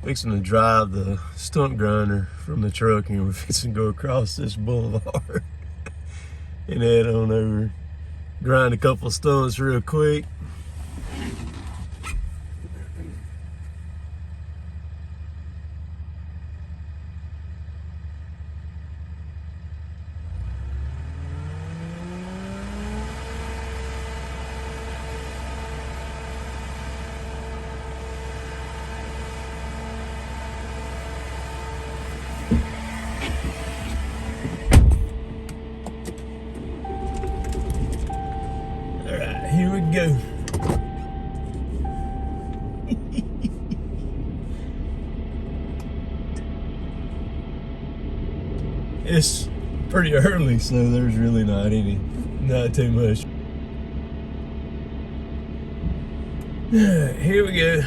Fixing to drive the stump grinder from the truck, and we're fixing to go across this boulevard and head on over, grind a couple of stumps real quick. Alright, here we go. It's pretty early, so there's really not too much. Alright, here we go.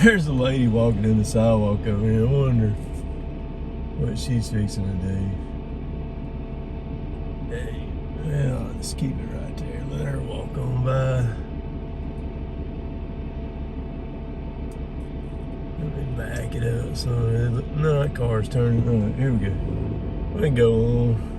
There's a lady walking in the sidewalk over here. I wonder what she's fixing to do. Hey, well, I'll just keep it right there. Let her walk on by. Let me back it up. So no, that car's turning. All right, here we go. We can go on.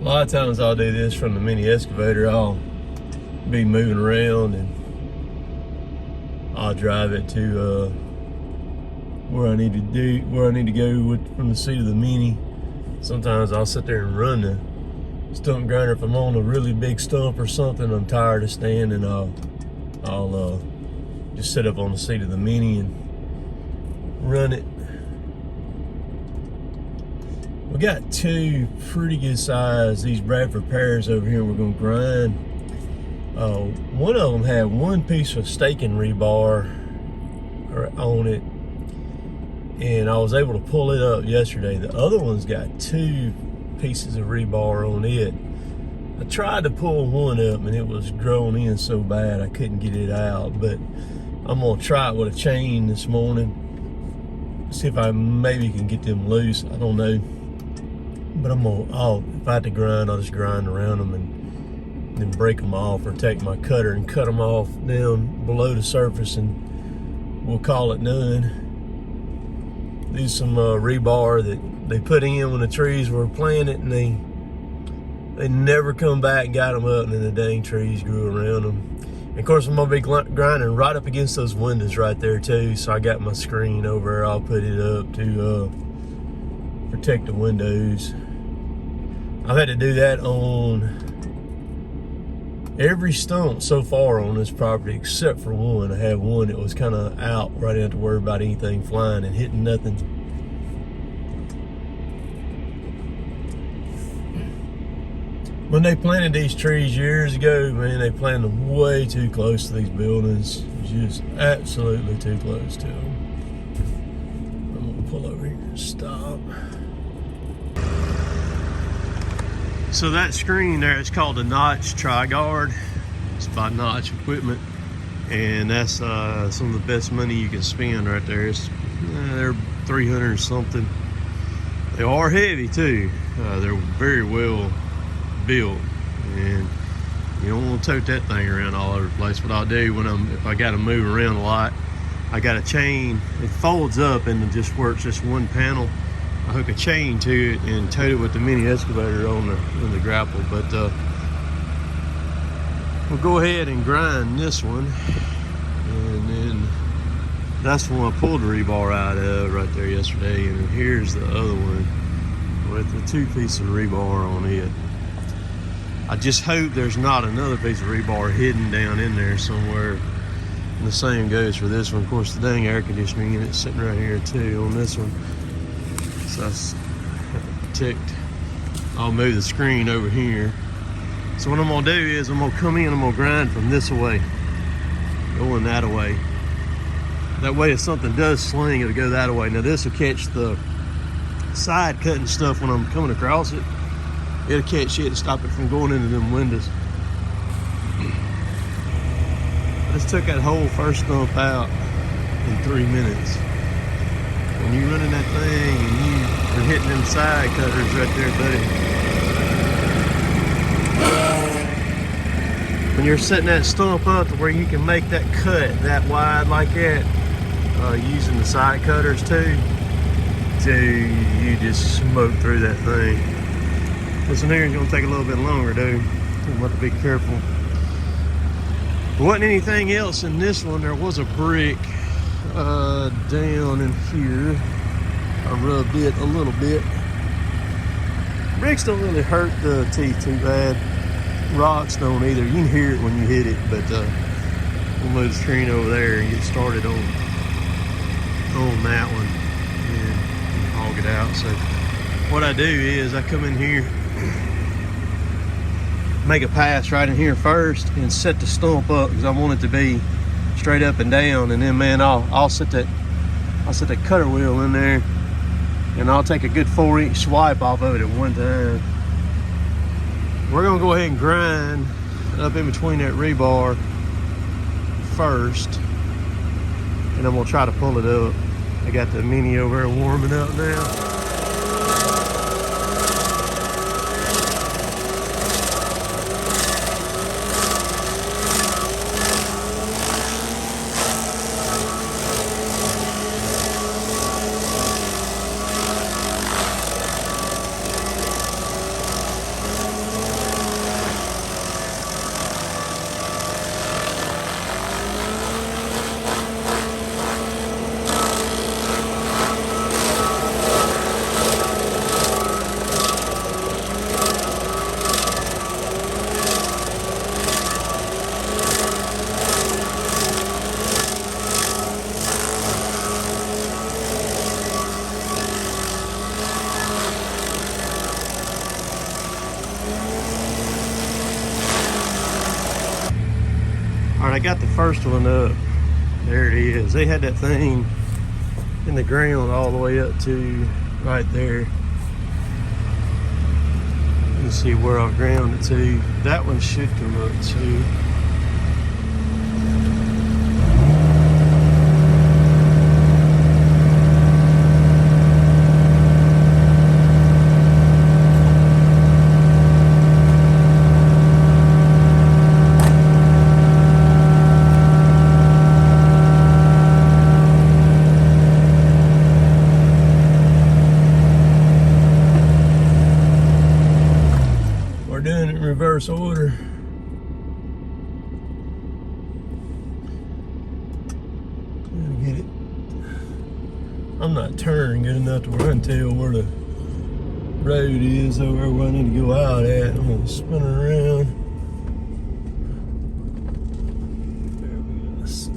A lot of times I'll do this from the mini excavator. I'll be moving around and I'll drive it to where I need to go from the seat of the mini. Sometimes I'll sit there and run the stump grinder. If I'm on a really big stump or something, I'm tired of standing, I'll just sit up on the seat of the mini and run it. We got two pretty good size, these Bradford pears over here we're gonna grind. One of them had one piece of staking rebar on it, and I was able to pull it up yesterday. The other one's got two pieces of rebar on it. I tried to pull one up and it was growing in so bad I couldn't get it out, but I'm gonna try it with a chain this morning. See if I maybe can get them loose, I don't know. But if I have to grind, I'll just grind around them and then break them off, or take my cutter and cut them off down below the surface, and we'll call it done. These some rebar that they put in when the trees were planted, and they never come back and got them up, and then the dang trees grew around them. And of course, I'm gonna be grinding right up against those windows right there too, so I got my screen over there. I'll put it up to protect the windows. I've had to do that on every stump so far on this property except for one. I had one that was kind of out where I didn't have to worry about anything flying and hitting nothing. When they planted these trees years ago, man, they planted them way too close to these buildings. Just absolutely too close to them. I'm gonna pull over here and stop. So that screen there is called a Notch Tri-Guard. It's by Notch Equipment, and that's some of the best money you can spend right there. They're 300 something. They are heavy too. They're very well built, and you don't want to tote that thing around all over the place. What I'll do if I got to move around a lot, I got a chain. It folds up and it just works just one panel. I hook a chain to it and tote it with the mini excavator on the grapple. But we'll go ahead and grind this one, and then that's the one I pulled the rebar out of right there yesterday. And here's the other one with the two pieces of rebar on it. I just hope there's not another piece of rebar hidden down in there somewhere. And the same goes for this one. Of course, the dang air conditioning unit's sitting right here too on this one. So that's protect. I'll move the screen over here. So what I'm gonna do is I'm gonna come in, I'm gonna grind from this way, going that way. That way if something does sling, it'll go that way. Now this will catch the side cutting stuff when I'm coming across it. It'll catch it and stop it from going into them windows. I just took that whole first stump out in 3 minutes. When you're running that thing and you are hitting them side cutters right there, buddy. When you're setting that stump up to where you can make that cut that wide like that, using the side cutters too, you just smoke through that thing. This one here is going to take a little bit longer, dude. You have to be careful. There wasn't anything else in this one. There was a brick down in here. I rubbed it a little bit. Bricks don't really hurt the teeth too bad. Rocks don't either. You can hear it when you hit it, but we'll move the screen over there and get started on that one and hog it out. So what I do is I come in here, make a pass right in here first and set the stump up because I want it to be straight up and down, and then man I'll set that cutter wheel in there and I'll take a good 4-inch swipe off of it at one time. We're gonna go ahead and grind up in between that rebar first, and I'm gonna try to pull it up. I got the Mini over there warming up now. I got the first one up. There it is. They had that thing in the ground all the way up to right there. You can see where I've ground it to. That one should come up too. Doing it in reverse order. Get it. I'm not turning good enough to where I can tell where the road is over where I need to go out at. I'm gonna spin it around. There we go. Let's see.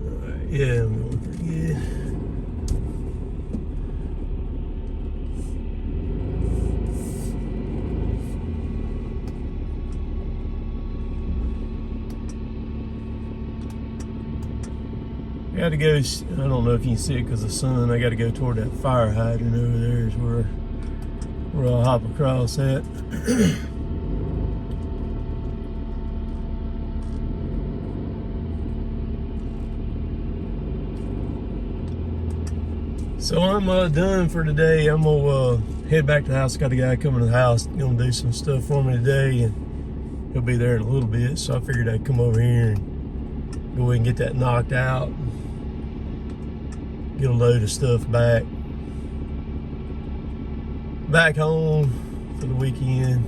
Alright, yeah, I'm going pretty good. I gotta go, I don't know if you can see it because of the sun, I gotta go toward that fire hydrant over there is where I'll hop across that. So I'm done for today. I'm gonna head back to the house. Got a guy coming to the house, gonna do some stuff for me today, and he'll be there in a little bit. So I figured I'd come over here and go ahead and get that knocked out. Get a load of stuff back home for the weekend.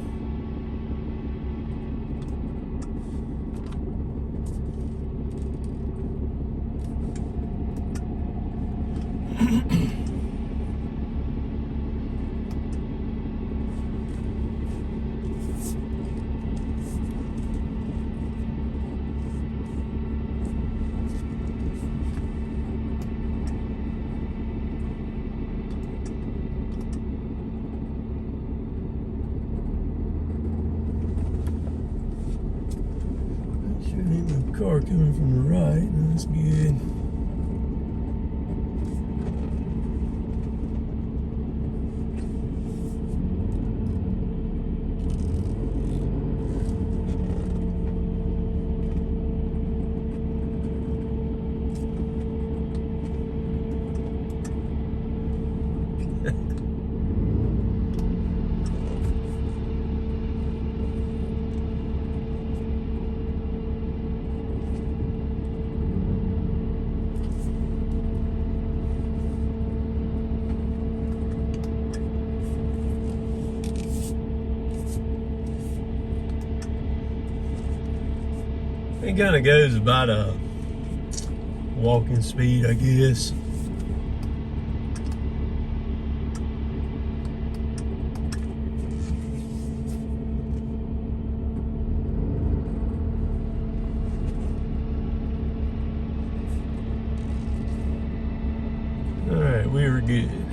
car coming from the right. That's good. It kind of goes about a walking speed, I guess. All right, we were good.